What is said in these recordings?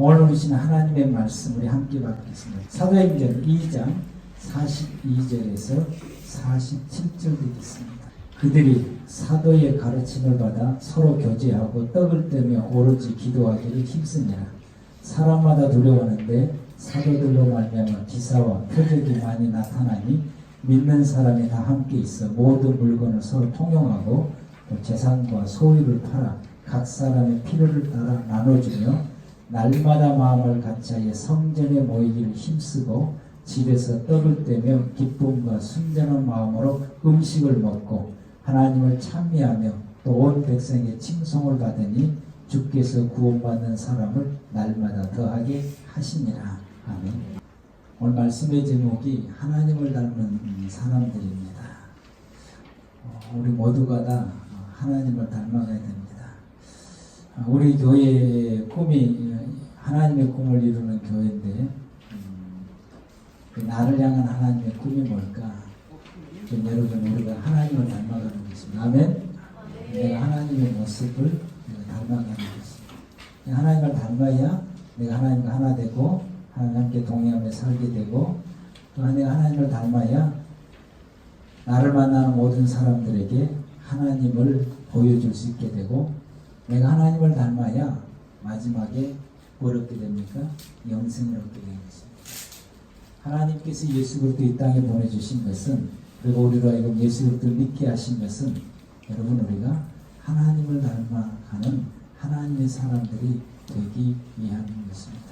오늘 오신 하나님의 말씀 우리 함께 받겠습니다. 사도행전 2장 42절에서 47절 되겠습니다. 그들이 사도의 가르침을 받아 서로 교제하고 떡을 떼며 오로지 기도하기를 힘쓰니라. 사람마다 두려워하는데 사도들로 말미암아 기사와 표적이 많이 나타나니 믿는 사람이 다 함께 있어 모든 물건을 서로 통용하고 또 재산과 소유를 팔아 각 사람의 필요를 따라 나눠주며 날마다 마음을 같이하여 성전에 모이기를 힘쓰고 집에서 떡을 떼며 기쁨과 순전한 마음으로 음식을 먹고 하나님을 찬미하며 또 온 백성의 칭송을 받으니 주께서 구원받는 사람을 날마다 더하게 하시니라. 아멘. 오늘 말씀의 제목이 하나님을 닮은 사람들입니다. 우리 모두가 다 하나님을 닮아가야 됩니다. 우리 교회의 꿈이 하나님의 꿈을 이루는 교회인데 나를 향한 하나님의 꿈이 뭘까? 여러분 우리가 하나님을 닮아가는 것입니다. 아멘. 내가 하나님의 모습을 닮아가는 것입니다. 하나님을 닮아야 내가 하나님과 하나 되고 하나님과 함께 동행하며 살게 되고 또 내가 하나님을 닮아야 나를 만나는 모든 사람들에게 하나님을 보여줄 수 있게 되고 내가 하나님을 닮아야 마지막에 뭘 얻게 됩니까? 영생을 얻게 되는 것입니다. 하나님께서 예수 그리스도 이 땅에 보내주신 것은 그리고 우리로 하여금 예수 그리스도를 믿게 하신 것은 여러분 우리가 하나님을 닮아가는 하나님의 사람들이 되기 위한 것입니다.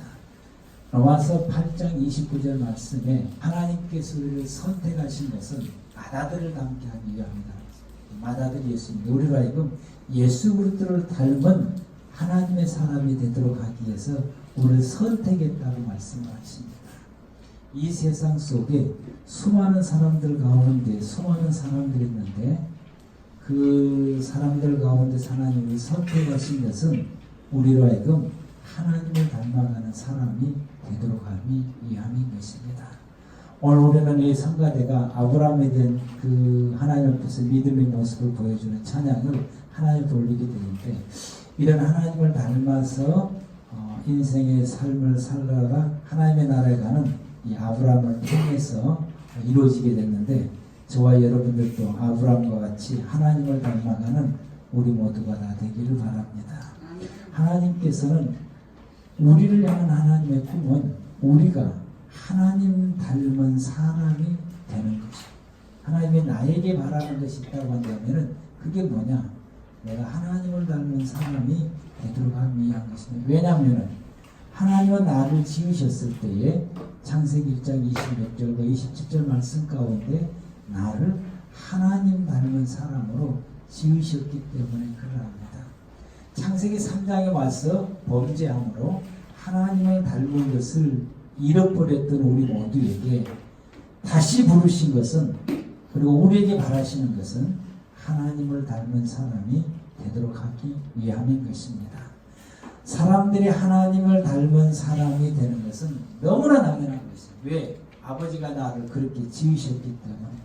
로마서 8장 29절 말씀에 하나님께서 우리를 선택하신 것은 맏아들을 닮게 하기 위함이다. 맏아들 예수입니다. 우리로 하여금 예수 그리스도를 닮은 하나님의 사람이 되도록 하기 위해서 우리를 선택했다고 말씀을 하십니다. 이 세상 속에 수많은 사람들 가운데 수많은 사람들이 있는데 그 사람들 가운데 하나님이 선택하신 것은 우리로 하여금 하나님을 닮아가는 사람이 되도록 하기 위함인 것입니다. 오늘 우리는 이 성가대가 아브라함에 대한 그 하나님 앞에서 믿음의 모습을 보여주는 찬양을 하나님 돌리게 되는데 이런 하나님을 닮아서 인생의 삶을 살다가 하나님의 나라에 가는 이 아브라함을 통해서 이루어지게 됐는데 저와 여러분들도 아브라함과 같이 하나님을 닮아가는 우리 모두가 다 되기를 바랍니다. 하나님께서는 우리를 향한 하나님의 꿈은 우리가 하나님 닮은 사람이 되는 것이에요. 하나님이 나에게 바라는 것이 있다고 한다면 그게 뭐냐? 내가 하나님을 닮은 사람이 되도록 하기 위한 것입니다. 왜냐하면 하나님은 나를 지으셨을 때에 창세기 1장 26절과 27절 말씀 가운데 나를 하나님 닮은 사람으로 지으셨기 때문에 그러합니다. 창세기 3장에 와서 범죄함으로 하나님을 닮은 것을 잃어버렸던 우리 모두에게 다시 부르신 것은 그리고 우리에게 바라시는 것은 하나님을 닮은 사람이 되도록 하기 위함인 것입니다. 사람들이 하나님을 닮은 사람이 되는 것은 너무나 당연한 것이에요. 왜? 아버지가 나를 그렇게 지으셨기 때문에.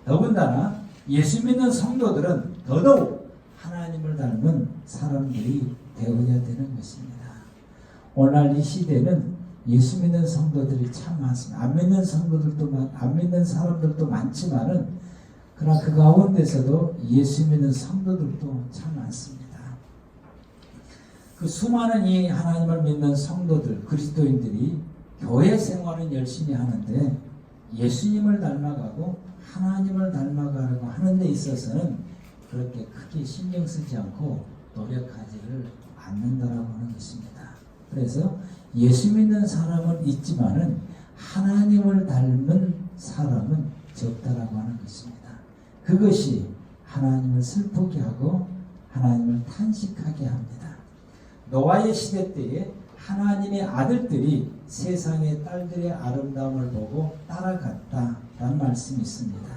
더군다나 예수 믿는 성도들은 더더욱 하나님을 닮은 사람들이 되어야 되는 것입니다. 오늘날 이 시대는 예수 믿는 성도들이 참 많습니다. 안 믿는 성도들도 안 믿는 사람들도 많지만은 그러나 그 가운데서도 예수 믿는 성도들도 참 많습니다. 그 수많은 이 하나님을 믿는 성도들, 그리스도인들이 교회 생활은 열심히 하는데 예수님을 닮아가고 하나님을 닮아가려고 하는 데 있어서는 그렇게 크게 신경 쓰지 않고 노력하지를 않는다라고 하는 것입니다. 그래서 예수 믿는 사람은 있지만은 하나님을 닮은 사람은 적다라고 하는 것입니다. 그것이 하나님을 슬프게 하고 하나님을 탄식하게 합니다. 노아의 시대 때에 하나님의 아들들이 세상의 딸들의 아름다움을 보고 따라갔다라는 말씀이 있습니다.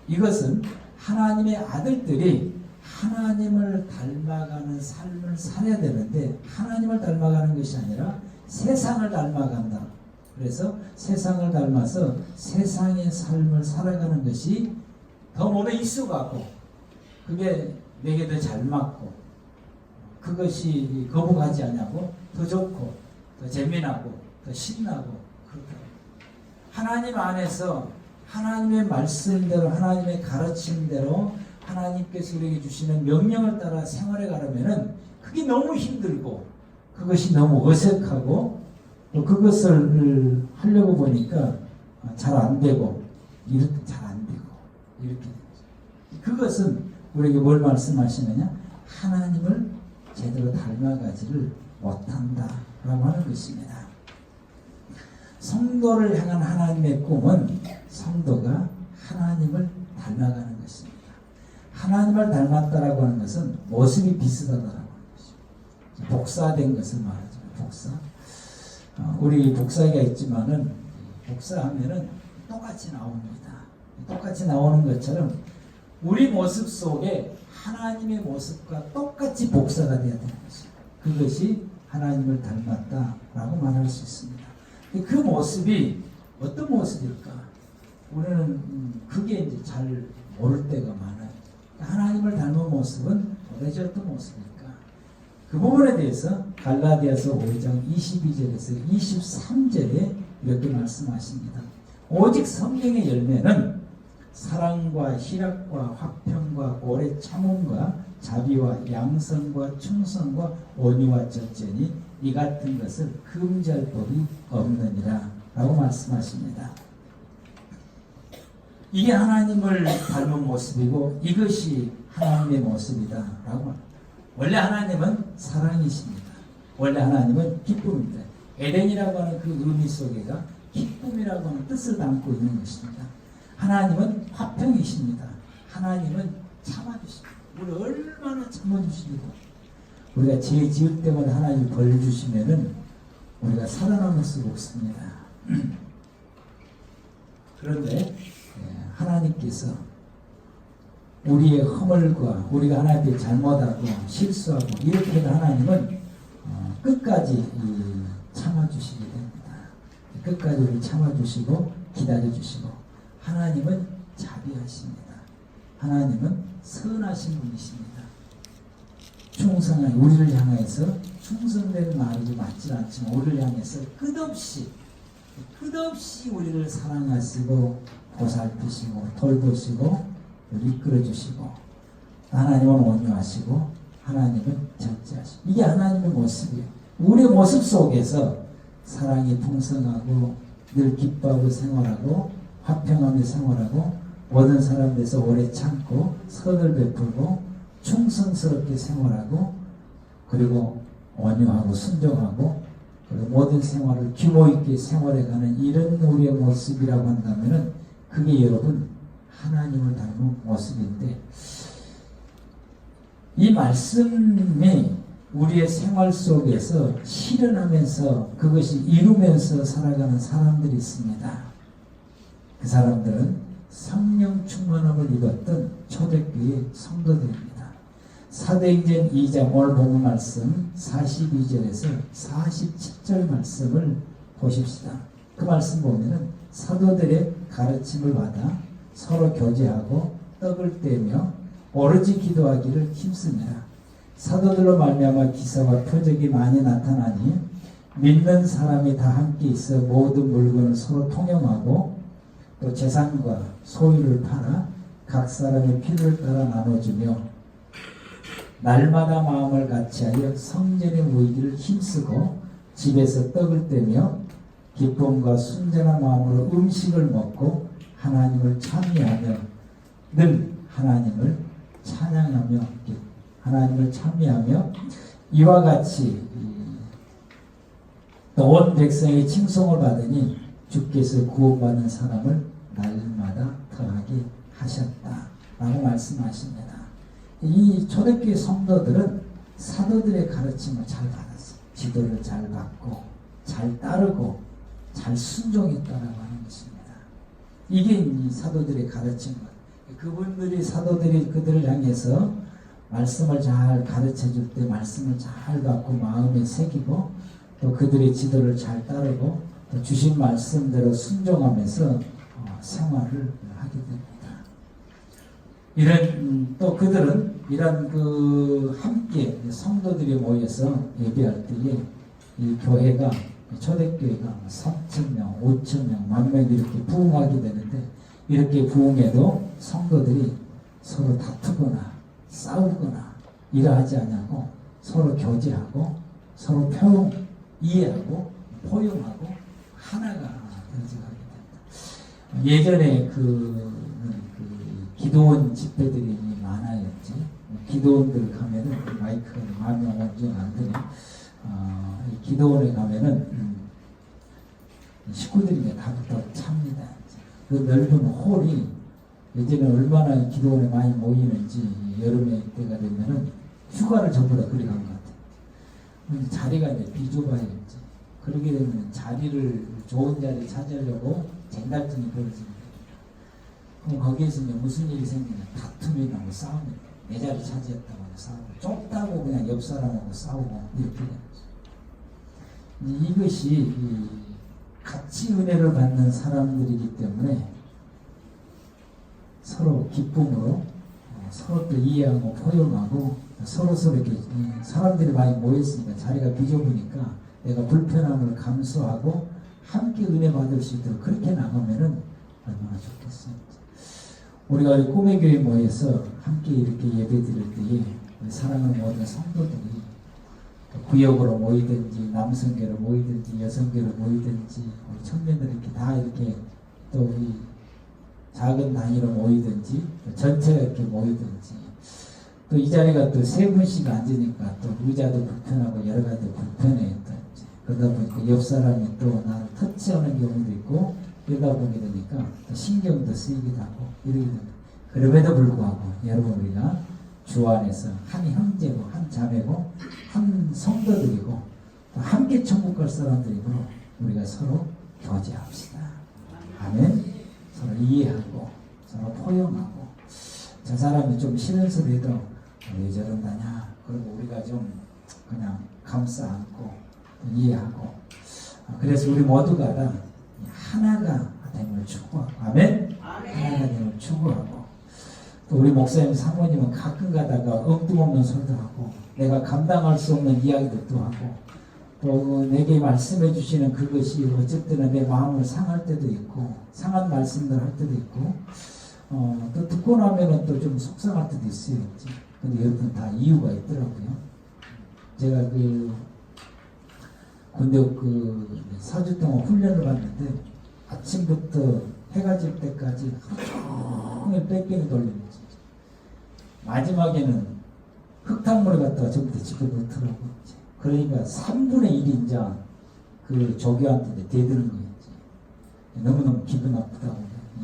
이것은 하나님의 아들들이 하나님을 닮아가는 삶을 살아야 되는데 하나님을 닮아가는 것이 아니라 세상을 닮아간다. 그래서 세상을 닮아서 세상의 삶을 살아가는 것이 더 몸에 익숙하고 그게 내게 더 잘 맞고 그것이 거부하지 않냐고 더 좋고 더 재미나고 더 신나고 그렇다고. 하나님 안에서 하나님의 말씀대로 하나님의 가르침대로 하나님께서 우리에게 주시는 명령을 따라 생활해 가려면은 그게 너무 힘들고 그것이 너무 어색하고 또 그것을 하려고 보니까 잘 안 되고 이렇게 잘 안 되고 이렇게 되죠. 그것은 우리에게 뭘 말씀하시느냐? 하나님을 제대로 닮아가지를 못한다라고 하는 것입니다. 성도를 향한 하나님의 꿈은 성도가 하나님을 닮아가는 것입니다. 하나님을 닮았다라고 하는 것은 모습이 비슷하다라고 하는 것입니다. 복사된 것을 말하죠. 복사. 우리 복사기가 있지만은 복사하면은 똑같이 나옵니다. 똑같이 나오는 것처럼 우리 모습 속에 하나님의 모습과 똑같이 복사가 되어야 되는 것이죠. 그것이 하나님을 닮았다라고 말할 수 있습니다. 그 모습이 어떤 모습일까? 우리는 그게 이제 잘 모를 때가 많아요. 하나님을 닮은 모습은 도대체 어떤 모습일까? 그 부분에 대해서 갈라디아서 5장 22절에서 23절에 이렇게 말씀하십니다. 오직 성령의 열매는 사랑과 희락과 화평과 오래 참음과 자비와 양성과 충성과 온유와 절제니 이 같은 것을 금지할 법이 없느니라 라고 말씀하십니다. 이게 하나님을 닮은 모습이고 이것이 하나님의 모습이다 라고. 원래 하나님은 사랑이십니다. 원래 하나님은 기쁨입니다. 에덴이라고 하는 그 의미 속에가 기쁨이라고 하는 뜻을 담고 있는 것입니다. 하나님은 화평이십니다. 하나님은 참아주십니다. 우리 얼마나 참아주시고 우리가 죄 지을 때마다 하나님 벌 주시면은 우리가 살아남을 수가 없습니다. 그런데 하나님께서 우리의 허물과 우리가 하나님께 잘못하고 실수하고 이렇게 해도 하나님은 끝까지 참아주시게 됩니다. 끝까지 우리 참아주시고 기다려주시고 하나님은 자비하십니다. 하나님은 선하신 분이십니다. 충성한 우리를 향해서 충성된 말이 맞지 않지만 우리를 향해서 끝없이 우리를 사랑하시고 보살피시고 돌보시고 이끌어주시고 하나님은 온유하시고 하나님은 절제하시고 이게 하나님의 모습이에요. 우리의 모습 속에서 사랑이 풍성하고 늘 기뻐하고 생활하고 화평하며 생활하고 모든 사람들에서 오래 참고 선을 베풀고 충성스럽게 생활하고 그리고 온유하고 순종하고 그리고 모든 생활을 규모 있게 생활해가는 이런 우리의 모습이라고 한다면은 그게 여러분 하나님을 닮은 모습인데 이 말씀이 우리의 생활 속에서 실현하면서 그것이 이루면서 살아가는 사람들이 있습니다. 그 사람들은 성령 충만함을 입었던 초대교회 성도들입니다. 사도행전 2장 오늘 본문 말씀 42절에서 47절 말씀을 보십시다. 그 말씀 보면은 사도들의 가르침을 받아 서로 교제하고 떡을 떼며 오로지 기도하기를 힘쓰니라. 사도들로 말미암아 기사와 표적이 많이 나타나니 믿는 사람이 다 함께 있어 모든 물건을 서로 통용하고 또 재산과 소유를 팔아 각 사람의 필요를 따라 나눠주며 날마다 마음을 같이하여 성전에 모이기를 힘쓰고 집에서 떡을 떼며 기쁨과 순전한 마음으로 음식을 먹고 하나님을 찬미하며 늘 하나님을 찬양하며 하나님을 찬미하며 이와 같이 온 백성의 칭송을 받으니 주께서 구원받는 사람을 날마다 더하게 하셨다라고 말씀하십니다. 이 초대교회 성도들은 사도들의 가르침을 잘 받았어요. 지도를 잘 받고 잘 따르고 잘 순종했다라고 하는 것입니다. 이게 이 사도들의 가르침입니다. 그분들이 사도들이 그들을 향해서 말씀을 잘 가르쳐 줄 때 말씀을 잘 받고 마음에 새기고 또 그들의 지도를 잘 따르고 또 주신 말씀대로 순종하면서 생활을 하게 됩니다. 이런 또 그들은 이런 그 함께 성도들이 모여서 예배할 때에 이 교회가 초대교회가 3,000명, 5,000명, 10,000명 이렇게 부흥하게 되는데 이렇게 부흥해도 성도들이 서로 다투거나 싸우거나 이러하지 않냐고 서로 교제하고 서로 이해하고 포용하고 하나가 되어가게 된다. 예전에 그 기도원 집회들이 많아였지. 기도원들 가면은 마이크가 마음에 오지 않더니 기도원에 가면은 식구들이 다부터 찹니다. 그 넓은 홀이 예전에 얼마나 기도원에 많이 모이는지 여름에 때가 되면은 휴가를 전부 다 그리 간 것 같아요. 자리가 이제 비좁아야겠지. 그러게 되면 자리를 좋은 자리 찾으려고 쟁탈전이 벌어집니다. 그럼 거기에서 이제 무슨 일이 생기냐? 다툼이 나고 싸움이 내 자리 차지했다고 싸우고 좁다고 그냥 옆 사람하고 싸우고 이렇게 되는 거죠. 이것이 같이 은혜를 받는 사람들이기 때문에 서로 기쁨으로 서로 또 이해하고 포용하고 서로 이렇게 사람들이 많이 모였으니까 자리가 비좁으니까 내가 불편함을 감수하고 함께 은혜 받을 수 있도록 그렇게 나가면은 얼마나 좋겠어요. 우리가 꿈의 교회 모여서 함께 이렇게 예배 드릴 때에 우리 사랑하는 모든 성도들이 구역으로 모이든지 남성교로 모이든지 여성교로 모이든지 우리 청년들 이렇게 다 이렇게 또 우리 작은 단위로 모이든지 전체가 이렇게 모이든지 또 이 자리가 또 세 분씩 앉으니까 또 의자도 불편하고 여러 가지 불편해요. 그러다 보니까 옆 사람이 또 나를 터치하는 경우도 있고 이러다 보게 되니까 또 신경도 쓰이기도 하고 이러게 됩니다. 그럼에도 불구하고 여러분 우리가 주 안에서 한 형제고 한 자매고 한 성도들이고 또 함께 천국 갈 사람들이고 우리가 서로 교제합시다. 아멘. 서로 이해하고 서로 포용하고 저 사람이 좀 싫은 소리 해도 왜 저런다냐 그리고 우리가 좀 그냥 감싸 안고 이해하고 그래서 우리 모두가 다 하나가 됨을 추구하고 아멘? 하나가 됨을 추구하고 또 우리 목사님 사모님은 가끔 가다가 엉뚱없는 소리도 하고 내가 감당할 수 없는 이야기들도 하고 또 내게 말씀해 주시는 그것이 어쨌든 내 마음을 상할 때도 있고 상한 말씀들 할 때도 있고 또 듣고 나면은 또 좀 속상할 때도 있어요. 근데 여러분 다 이유가 있더라고요. 제가 군대 4주 동안 훈련을 받는데 아침부터 해가 질 때까지 하루 종일 뺑뺑이 돌리는 거지. 마지막에는 흙탕물을 갖다가 전부 다 집어넣더라고. 그러니까 3분의 1이 이제 그 조교한테 대드는 거였지. 너무너무 기분 나쁘다고.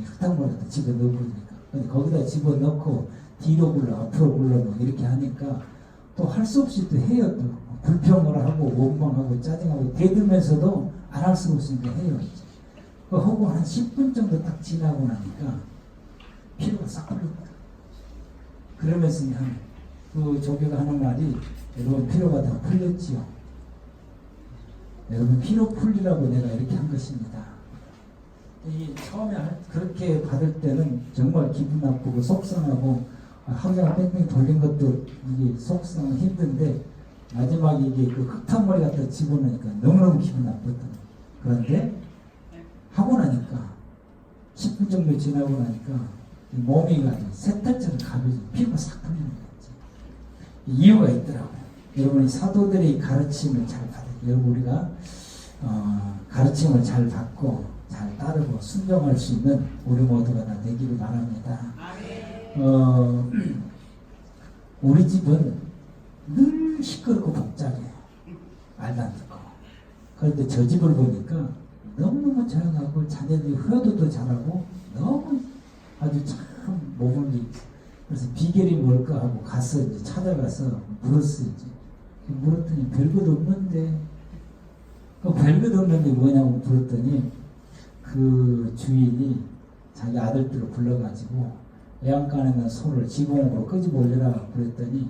흙탕물을 갖다 집어넣어버리니까. 근데 거기다 집어넣고 뒤로 굴러 앞으로 굴러 뭐 이렇게 하니까 또 할 수 없이 또 해요. 또 불평을 하고 원망하고 짜증하고 대들면서도 안 할 수가 없으니까 해요. 그 하고 한 10분 정도 딱 지나고 나니까 피로가 싹 풀렸다. 그러면서 그 조교가 하는 말이 여러분 피로가 다 풀렸지요. 여러분 피로 풀리라고 내가 이렇게 한 것입니다. 이 처음에 그렇게 받을 때는 정말 기분 나쁘고 속상하고 하루가 뺑뺑 돌린 것도 이게 속상하고 힘든데 마지막에 이게 그 흙탕물에 갖다 집어넣으니까 너무너무 기분 나빴다. 그런데 하고 나니까 10분 정도 지나고 나니까 몸이 가지고 새털처럼 가벼워져 피부가 싹 풀리는 거지. 이유가 있더라고요. 여러분이 사도들의 가르침을 잘 받아요. 여러분 우리가 가르침을 잘 받고 잘 따르고 순종할 수 있는 우리 모두가 다 되기를 바랍니다. 우리 집은 늘 시끄럽고 복잡해요. 말도 안 듣고. 그런데 저 집을 보니까 너무너무 조용하고 자녀들이 효도도 잘하고 너무 아주 참 모범이 있어. 그래서 비결이 뭘까 하고 가서 이제 찾아가서 물었어요. 물었더니 별것 없는데 그 별것 없는데 뭐냐고 물었더니 그 주인이 자기 아들들을 불러가지고 외양간에 있는 소를 지붕으로 끄집어 올리라 그랬더니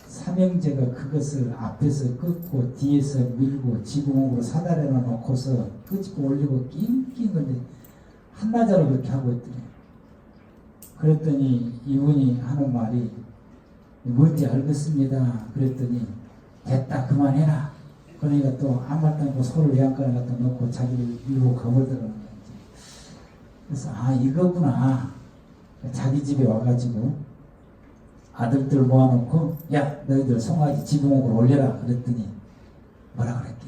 삼형제가 그것을 앞에서 끄고 뒤에서 밀고 지붕으로 사다리에 놓고서 끄집어 올리고 낑낑 건데 한나자로 그렇게 하고 있더니 그랬더니 이분이 하는 말이 뭔지 알겠습니다. 그랬더니 됐다 그만해라. 그러니까 또 아무 말도 않고 소를 외양간에 갖다 놓고 자기를 이루고 겁을 들어가는 거지. 그래서 이거구나. 자기 집에 와가지고 아들들 모아놓고 야 너희들 송아지 지붕으로 올려라 그랬더니 뭐라 그랬게?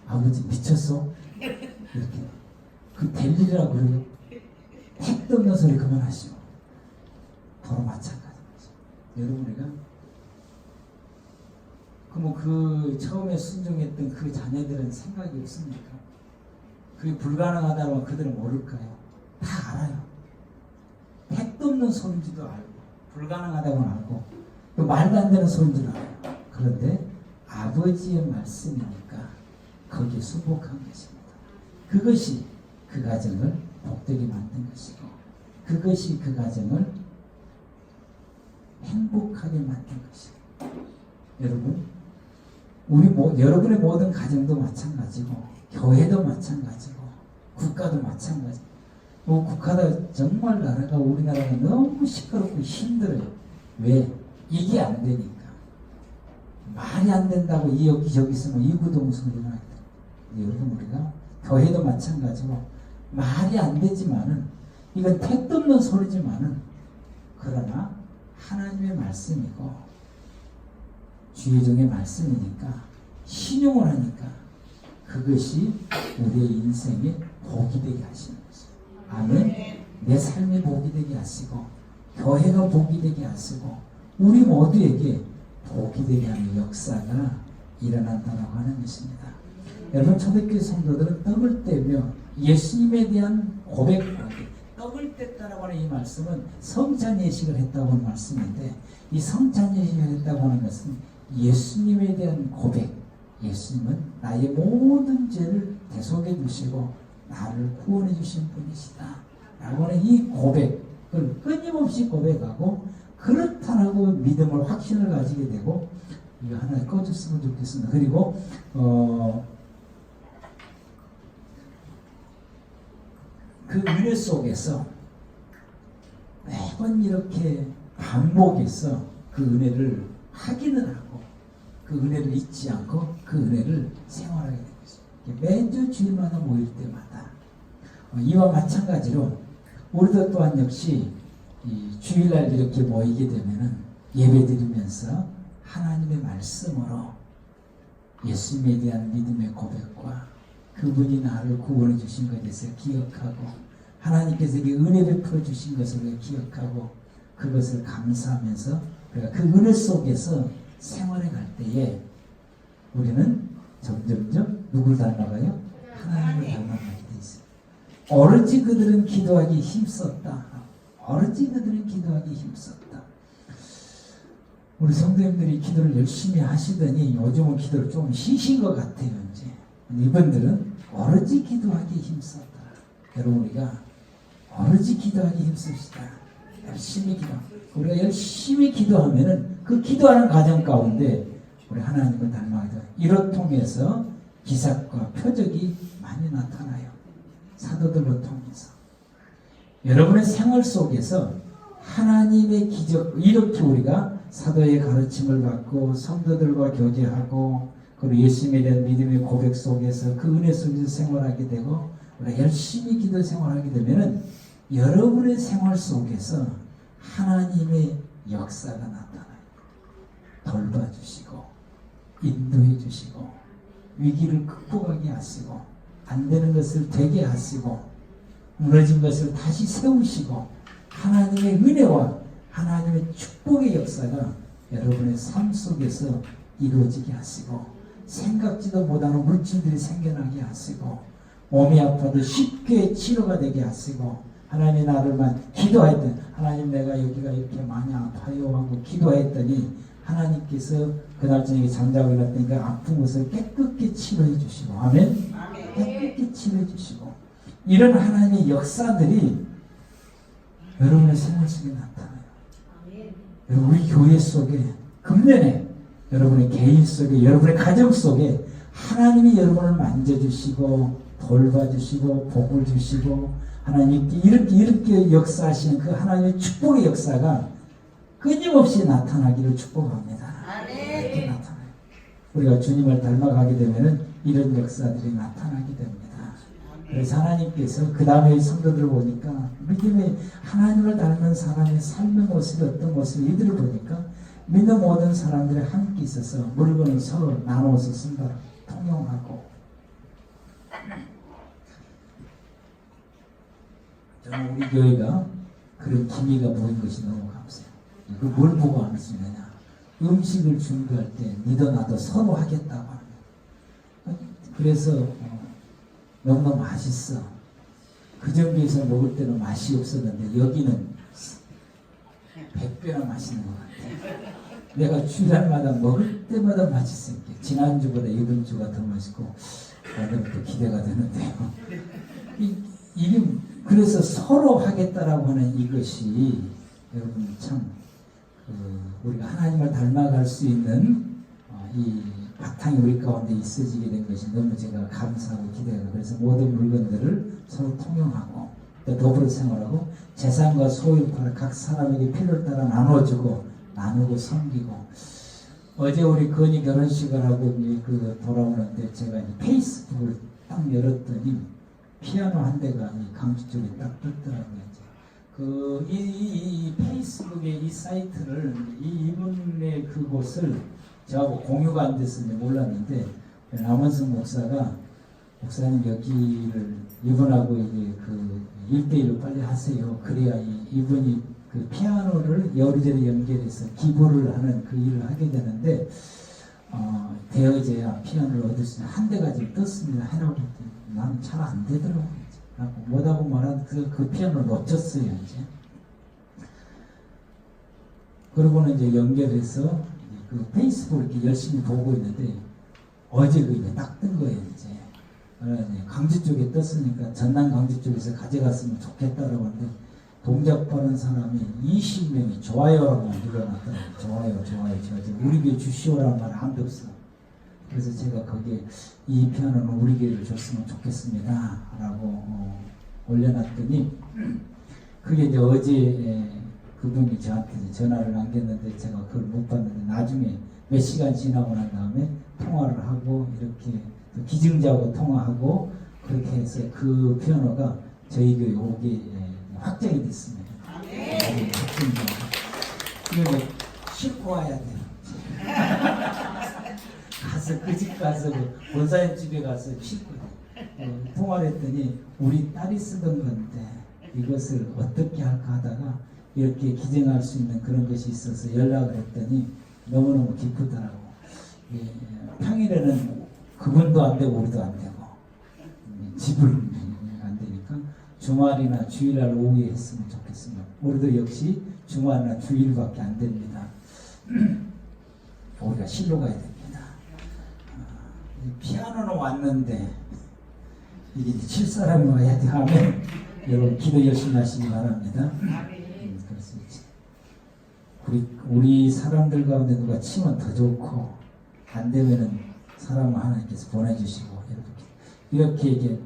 아버지 미쳤어? 이렇게 그 될 일이라고 그래요. 택도 없는 소리 그만하시오. 바로 마찬가지죠. 여러분 우리가 그럼 그 처음에 순종했던 그 자녀들은 생각이 없습니까? 그게 불가능하다고 그들은 모를까요? 다 알아요. 택도 없는 소리인지도 알고 불가능하다고는 알고 또 말도 안 되는 소리인지도 알아요. 그런데 아버지의 말씀이니까 거기에 순복한 것입니다. 그것이 그 가정을 복되게 만든 것이고 그것이 그 가정을 행복하게 만든 것이고 여러분 여러분의 모든 가정도 마찬가지고 교회도 마찬가지고 국가도 마찬가지고 국가도 정말 나라가 우리나라가 너무 시끄럽고 힘들어요. 왜? 이게 안 되니까. 말이 안 된다고 여기저기 있으면 이구동성으로 나야 돼. 여러분 우리가 교회도 마찬가지고 말이 안 되지만은 이건 택도 없는 소리지만은 그러나 하나님의 말씀이고 주의 종의 말씀이니까 신용을 하니까 그것이 우리의 인생의 복이 되게 하시는 것이에요. 아멘. 내 삶이 복이 되게 하시고 교회가 복이 되게 하시고 우리 모두에게 복이 되게 하는 역사가 일어난다고 하는 것입니다. 여러분 초대교회 성도들은 떡을 떼며 예수님에 대한 고백하기 떡을 뗐다라고 하는 이 말씀은 성찬 예식을 했다고 하는 말씀인데 이 성찬 예식을 했다고 하는 것은 예수님에 대한 고백. 예수님은 나의 모든 죄를 대속해 주시고 나를 구원해 주신 분이시다 라고 하는 이 고백을 끊임없이 고백하고 그렇다라고 믿음을 확신을 가지게 되고 이거 하나 꺼줬으면 좋겠습니다. 그리고 그 은혜 속에서 매번 이렇게 반복해서 그 은혜를 확인을 하고 그 은혜를 잊지 않고 그 은혜를 생활하게 되는 것입니다. 매주 주일마다 모일 때마다 이와 마찬가지로 우리도 또한 역시 이 주일날 이렇게 모이게 되면은 예배드리면서 하나님의 말씀으로 예수님에 대한 믿음의 고백과 그분이 나를 구원해 주신 것에 대해서 기억하고 하나님께서 이 은혜 베풀어 주신 것을 기억하고 그것을 감사하면서 우리가 그 은혜 속에서 생활해 갈 때에 우리는 점점점 누굴 닮아가요? 하나님을 닮아가게 돼 있어요. 오로지 그들은 기도하기 힘썼다. 오로지 그들은 기도하기 힘썼다. 우리 성도님들이 기도를 열심히 하시더니 요즘은 기도를 좀 쉬신 것 같아요. 이제 이분들은 오로지 기도하기 힘썼다. 여러분 우리가 오로지 기도하기 힘씁시다. 열심히 기도. 우리가 열심히 기도하면은 그 기도하는 과정 가운데 우리 하나님을 닮아가게 돼요. 이를 통해서 기사과 표적이 많이 나타나요. 사도들로 통해서. 여러분의 생활 속에서 하나님의 기적, 이렇게 우리가 사도의 가르침을 받고 성도들과 교제하고 그리고 예수님에 대한 믿음의 고백 속에서 그 은혜 속에서 생활하게 되고 우리가 열심히 기도 생활하게 되면은 여러분의 생활 속에서 하나님의 역사가 나타나요. 돌봐주시고 인도해 주시고 위기를 극복하게 하시고 안 되는 것을 되게 하시고 무너진 것을 다시 세우시고 하나님의 은혜와 하나님의 축복의 역사가 여러분의 삶 속에서 이루어지게 하시고 생각지도 못하는 물질들이 생겨나게 하시고 몸이 아파도 쉽게 치료가 되게 하시고 하나님 나를만 기도했더니 하나님 내가 여기가 이렇게 많이 아파요 하고 기도했더니 하나님께서 그날 저녁에 잠자고 일어났더니 그 아픈 것을 깨끗게 치료해 주시고 아멘? 깨끗게 치료해 주시고 이런 하나님의 역사들이 여러분의 생활 속에 나타나요. 여러분 우리 교회 속에 금년에 여러분의 개인 속에 여러분의 가정 속에 하나님이 여러분을 만져주시고 돌봐주시고 복을 주시고 하나님 이렇게 역사하시는 그 하나님의 축복의 역사가 끊임없이 나타나기를 축복합니다. 이렇게 나타나요. 우리가 주님을 닮아가게 되면은 이런 역사들이 나타나게 됩니다. 그래서 하나님께서 그 다음에 성도들을 보니까 믿음의 하나님을 닮은 사람의 삶의 모습이 어떤 모습이 이들을 보니까 믿는 모든 사람들이 함께 있어서 물건을 서로 나누어서 쓴다. 통용하고. 저는 우리 교회가 그런 기미가 보인 것이 너무 감사해요. 뭘 보고 할 수 있느냐. 음식을 준비할 때 니도 나도 서로 하겠다고 하는 거예요. 그래서 너무너무 맛있어. 그 정도에서 먹을 때는 맛이 없었는데 여기는 100배나 맛있는 것 같아. 내가 주일날마다 먹을 때마다 맛있으니까 지난주보다 이번 주가 더 맛있고 오늘부터 기대가 되는데요. 이게 그래서 서로 하겠다라고 하는 이것이 여러분 참 우리가 하나님을 닮아갈 수 있는 이 바탕이 우리 가운데 있어지게 된 것이 너무 제가 감사하고 기대하고 그래서 모든 물건들을 서로 통용하고 또 더불어 생활하고 재산과 소유를 각 사람에게 필요를 따라 나눠주고 나누고 섬기고 어제 우리 건이 결혼식을 하고 돌아오는데 제가 페이스북을 딱 열었더니 피아노 한 대가 강주 쪽에 딱 떴더라고요. 이 페이스북의 이 사이트를 이분의 그곳을 저하고 공유가 안 됐는지 몰랐는데 남원성 목사님 여기를 이분하고 이게 그 1대1로 빨리 하세요. 그래야 이분이 그 피아노를 여리저리 연결해서 기부를 하는 그 일을 하게 되는데 되어져야 피아노를 얻을 수 있는 한 대가 지금 떴습니다. 해라고 했더니 나는 잘 안 되더라고요. 못하고 말한 그 피아노를 놓쳤어요. 이제 그러고는 이제 연결해서 그 페이스북 이렇게 열심히 보고 있는데 어제 그게 딱 뜬 거예요. 이제 강주 쪽에 떴으니까 전남 강주 쪽에서 가져갔으면 좋겠다라고 하는데 동작 빠른 사람이 20명이 좋아요라고 눌러놨더라고요. 좋아요. 우리 교회 주시오라는 말 아무도 없어. 그래서 제가 거기에 이 피아노는 우리 교회를 줬으면 좋겠습니다 라고 올려놨더니 그게 이제 어제 그분이 저한테 전화를 남겼는데 제가 그걸 못 봤는데 나중에 몇 시간 지나고 난 다음에 통화를 하고 이렇게 기증자하고 통화하고 그렇게 해서 그 피아노가 저희 교회 오게 확정이 됐습니다. 이거 싣고 와야 돼요. 가서 그 집 가서 본사님 집에 가서 싣고 통화를 했더니 우리 딸이 쓰던 건데 이것을 어떻게 할까 하다가 이렇게 기증할 수 있는 그런 것이 있어서 연락을 했더니 너무너무 기쁘더라고. 평일에는 그분도 안 되고 우리도 안 되고 집을 안 되니까 주말이나 주일날 오후에 했으면 좋겠습니다. 우리도 역시 주말이나 주일밖에 안 됩니다. 우리가 실로 가야 됩니다. 피아노는 왔는데 이게 칠 사람이 와야 돼 하면 여러분 기도 열심히 하시기 바랍니다. 우리 사람들 가운데 누가 치면 더 좋고 안 되면은 사람을 하나님께서 보내주시고 이렇게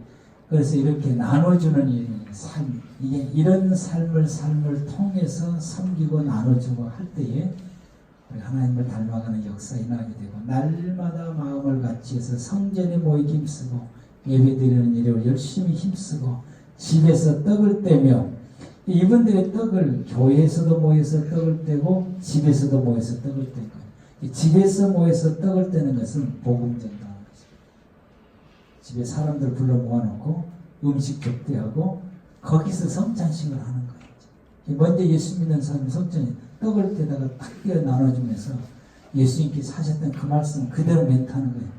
그래서 이렇게 나눠주는 이 삶 이게 이런 삶을 통해서 섬기고 나눠주고 할 때에 우리 하나님을 닮아가는 역사가 나게 되고 날마다 마음을 같이 해서 성전에 모이기 힘쓰고 예배드리는 일에 열심히 힘쓰고 집에서 떡을 떼며 이분들의 떡을 교회에서도 모여서 떡을 떼고 집에서도 모여서 떡을 떼고 집에서 모여서 떡을 떼는 것은 복음 전달하는 것입니다. 집에 사람들 불러 모아놓고 음식 접대하고 거기서 성찬식을 하는 거예요. 먼저 예수 믿는 사람이 성찬에 떡을 떼다가 탁 떼어 나눠주면서 예수님께서 하셨던 그 말씀 그대로 멘트하는 거예요.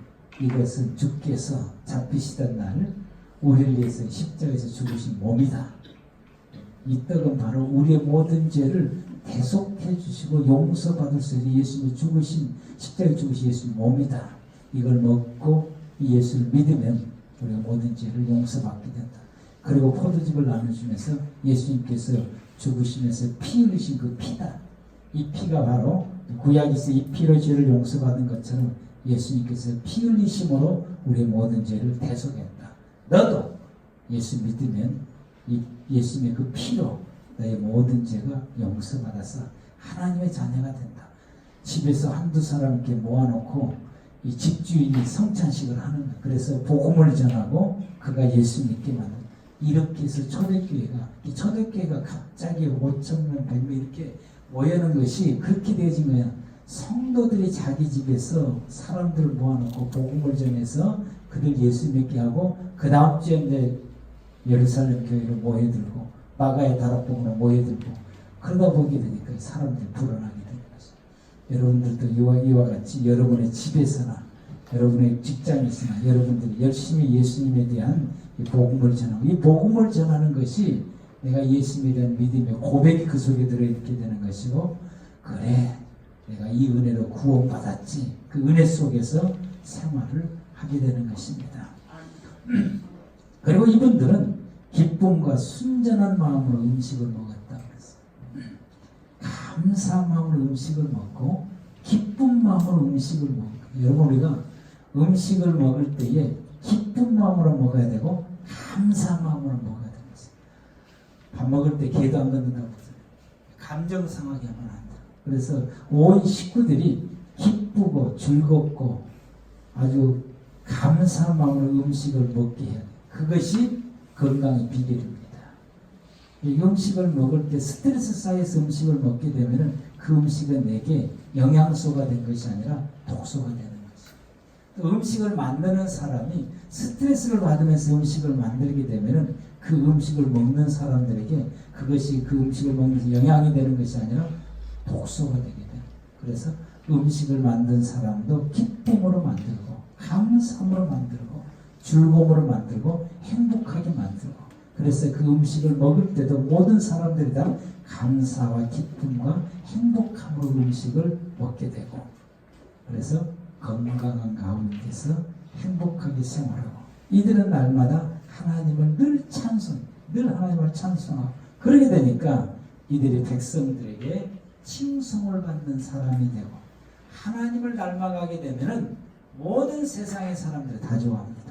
이것은 주께서 잡히시던 날 우리를 위해서 십자가에서 죽으신 몸이다. 이 떡은 바로 우리의 모든 죄를 대속해 주시고 용서받을 수 있는 예수님이 죽으신 십자가에 죽으신 예수님 몸이다. 이걸 먹고 이 예수를 믿으면 우리가 모든 죄를 용서받게 된다. 그리고 포도즙을 나눠주면서 예수님께서 죽으시면서 피 흘리신 그 피다. 이 피가 바로 구약에서 이 피로 죄를 용서받은 것처럼 예수님께서 피 흘리심으로 우리의 모든 죄를 대속했다. 너도 예수 믿으면 이 예수님의 그 피로 너의 모든 죄가 용서받아서 하나님의 자녀가 된다. 집에서 한두 사람 이렇게 모아놓고 이 집주인이 성찬식을 하는 거예요. 그래서 복음을 전하고 그가 예수 믿게 만든. 이렇게 해서 초대교회가, 이 초대교회가 갑자기 5,000명, 100명 이렇게 모여는 것이 그렇게 되어진 거야. 성도들이 자기 집에서 사람들을 모아놓고 복음을 전해서 그들 예수 믿게 하고 그 다음 주에 이제 예루살렘 교회로 모여들고 마가의 다락방으로 모여들고 그러다 보게 되니까 사람들이 불어나게 되는 거죠. 여러분들도 이와 같이 여러분의 집에서나 여러분의 직장에서나 여러분들이 열심히 예수님에 대한 이 복음을 전하고 이 복음을 전하는 것이 내가 예수님에 대한 믿음의 고백이 그 속에 들어있게 되는 것이고 그래 내가 이 은혜로 구원받았지 그 은혜 속에서 생활을 하게 되는 것입니다. 그리고 이분들은 기쁨과 순전한 마음으로 음식을 먹었다 그랬어요. 감사한 마음으로 음식을 먹고 기쁜 마음으로 음식을 먹고 여러분 우리가 음식을 먹을 때에 기쁜 마음으로 먹어야 되고 감사한 마음으로 먹어야 되는 것이에요. 밥 먹을 때 개도 안 건든다고 그러잖아요. 감정 상하게 하면 안 돼요. 그래서 온 식구들이 기쁘고 즐겁고 아주 감사한 마음으로 음식을 먹게 해야 돼요. 그것이 건강의 비결입니다. 이 음식을 먹을 때 스트레스 쌓여서 음식을 먹게 되면 그 음식은 내게 영양소가 된 것이 아니라 독소가 되는 것이에요. 음식을 만드는 사람이 스트레스를 받으면서 음식을 만들게 되면 그 음식을 먹는 사람들에게 그것이 그 음식을 먹는 영향이 되는 것이 아니라 독소가 되게 돼요. 그래서 음식을 만든 사람도 기쁨으로 만들고 감사함으로 만들고 즐거움으로 만들고 행복하게 만들고 그래서 그 음식을 먹을 때도 모든 사람들이 다 감사와 기쁨과 행복함으로 음식을 먹게 되고 그래서 건강한 가운데서 행복하게 생활하고 이들은 날마다 하나님을 늘 하나님을 찬송하고 그러게 되니까 이들이 백성들에게 칭송을 받는 사람이 되고 하나님을 닮아가게 되면은 모든 세상의 사람들이 다 좋아합니다.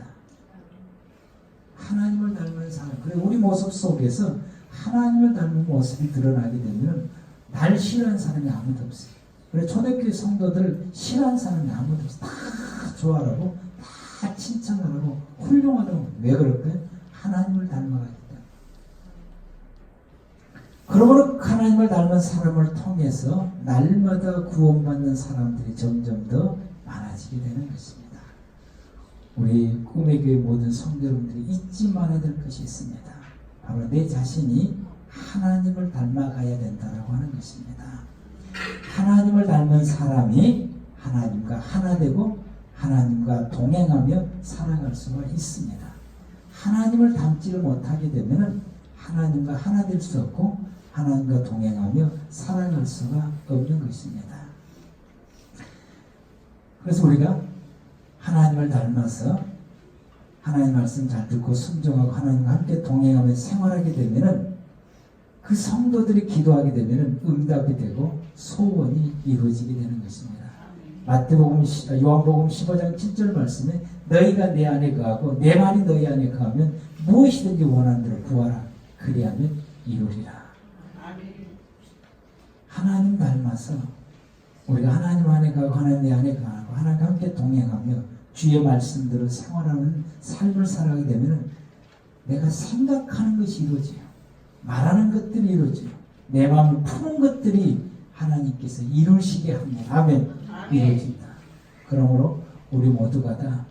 하나님을 닮은 사람 그리고 우리 모습 속에서 하나님을 닮은 모습이 드러나게 되면 날 싫어하는 사람이 아무도 없어요. 그래서 초대교회 성도들 싫어하는 사람이 아무도 없어요. 다 좋아하고 다 칭찬하고 훌륭하다고. 왜 그럴까요? 하나님을 닮아가기 때문에. 그러므로 하나님을 닮은 사람을 통해서 날마다 구원받는 사람들이 점점 더 많아지게 되는 것입니다. 우리 꿈의 교회 모든 성도 여러분들이 잊지 말아야 될 것이 있습니다. 바로 내 자신이 하나님을 닮아가야 된다라고 하는 것입니다. 하나님을 닮은 사람이 하나님과 하나 되고 하나님과 동행하며 살아갈 수가 있습니다. 하나님을 닮지를 못하게 되면 하나님과 하나 될 수 없고 하나님과 동행하며 살아갈 수가 없는 것입니다. 그래서 우리가 하나님을 닮아서 하나님 말씀 잘 듣고 순종하고 하나님과 함께 동행하며 생활하게 되면은 그 성도들이 기도하게 되면은 응답이 되고 소원이 이루어지게 되는 것입니다. 요한복음 15장 7절 말씀에 너희가 내 안에 거하고 내 말이 너희 안에 거하면 무엇이든지 원하는 대로 구하라. 그리하면 이루리라. 하나님 닮아서 우리가 하나님 안에 가고 하나님 내 안에 가고 하나님과 함께 동행하며 주의 말씀대로 생활하는 삶을 살아가게 되면 내가 생각하는 것이 이루어져요. 말하는 것들이 이루어져요. 내 마음을 푸는 것들이 하나님께서 이루시게 합니다. 아멘. 이루어진다. 그러므로 우리 모두가 다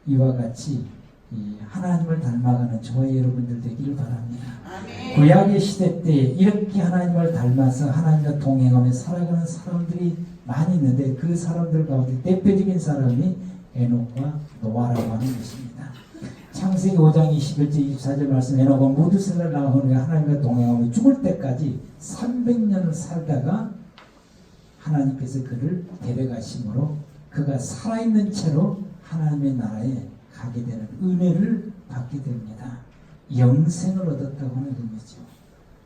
이와 같이 이 하나님을 닮아가는 저와 여러분들 되기를 바랍니다. 구약의 시대 때 이렇게 하나님을 닮아서 하나님과 동행하며 살아가는 사람들이 많이 있는데 그 사람들 가운데 대표적인 사람이 에녹과 노아라고 하는 것입니다. 창세기 5장 21절 24절 말씀 에녹은 무드셀라를 낳은 후에 하나님과 동행하며 죽을 때까지 300년을 살다가 하나님께서 그를 데려가심으로 그가 살아있는 채로 하나님의 나라에 가게 되는 은혜를 받게 됩니다. 영생을 얻었다고 하는 의미죠.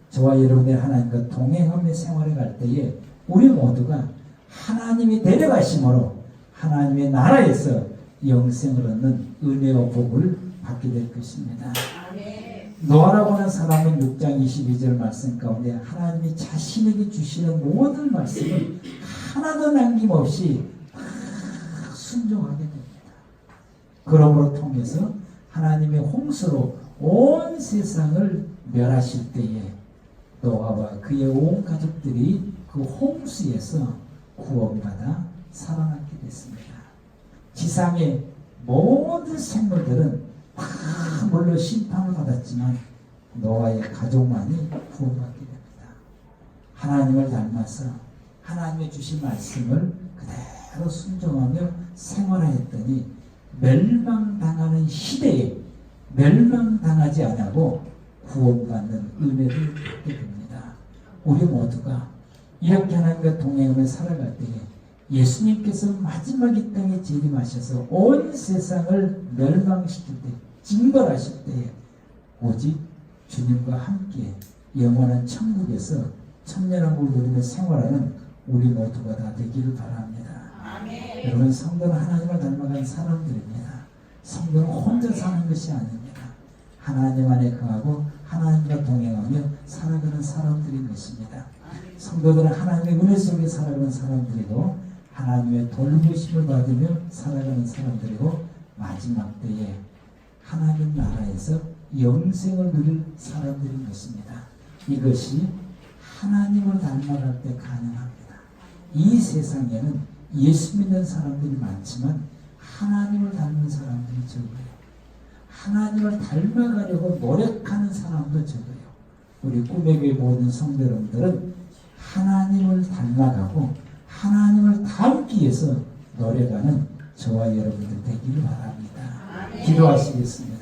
저와 여러분의 하나님과 동행하며 생활해 갈 때에 우리 모두가 하나님이 데려가심으로 하나님의 나라에서 영생을 얻는 은혜와 복을 받게 될 것입니다. 노아라고 하는 사람은 6장 22절 말씀 가운데 하나님이 자신에게 주시는 모든 말씀을 하나도 남김없이 순종하게 그러므로 통해서 하나님의 홍수로 온 세상을 멸하실 때에 노아와 그의 온 가족들이 그 홍수에서 구원받아 살아남게 됐습니다. 지상의 모든 생물들은 다 물론 심판을 받았지만 노아의 가족만이 구원받게 됩니다. 하나님을 닮아서 하나님의 주신 말씀을 그대로 순종하며 생활하였더니 멸망당하는 시대에 멸망당하지 않고 구원받는 은혜를 받게 됩니다. 우리 모두가 이렇게 하나님과 동행하며 살아갈 때에 예수님께서 마지막 이 땅에 재림하셔서 온 세상을 멸망시킬 때, 징벌하실 때에 오직 주님과 함께 영원한 천국에서 천년왕국을 누리며 생활하는 우리 모두가 다 되기를 바랍니다. 아멘. 여러분, 성도는 하나님을 닮아간 사람들입니다. 성도는 혼자 사는 것이 아닙니다. 하나님 안에 거하고 하나님과 동행하며 살아가는 사람들인 것입니다. 성도들은 하나님의 은혜 속에 살아가는 사람들이고 하나님의 돌보심을 받으며 살아가는 사람들이고 마지막 때에 하나님 나라에서 영생을 누릴 사람들인 것입니다. 이것이 하나님을 닮아갈 때 가능합니다. 이 세상에는 예수 믿는 사람들이 많지만 하나님을 닮는 사람들이 적어요. 하나님을 닮아가려고 노력하는 사람도 적어요. 우리 꿈의 교회 모든 성도 여러분들은 하나님을 닮아가고 하나님을 닮기 위해서 노력하는 저와 여러분들 되기를 바랍니다. 기도하시겠습니다.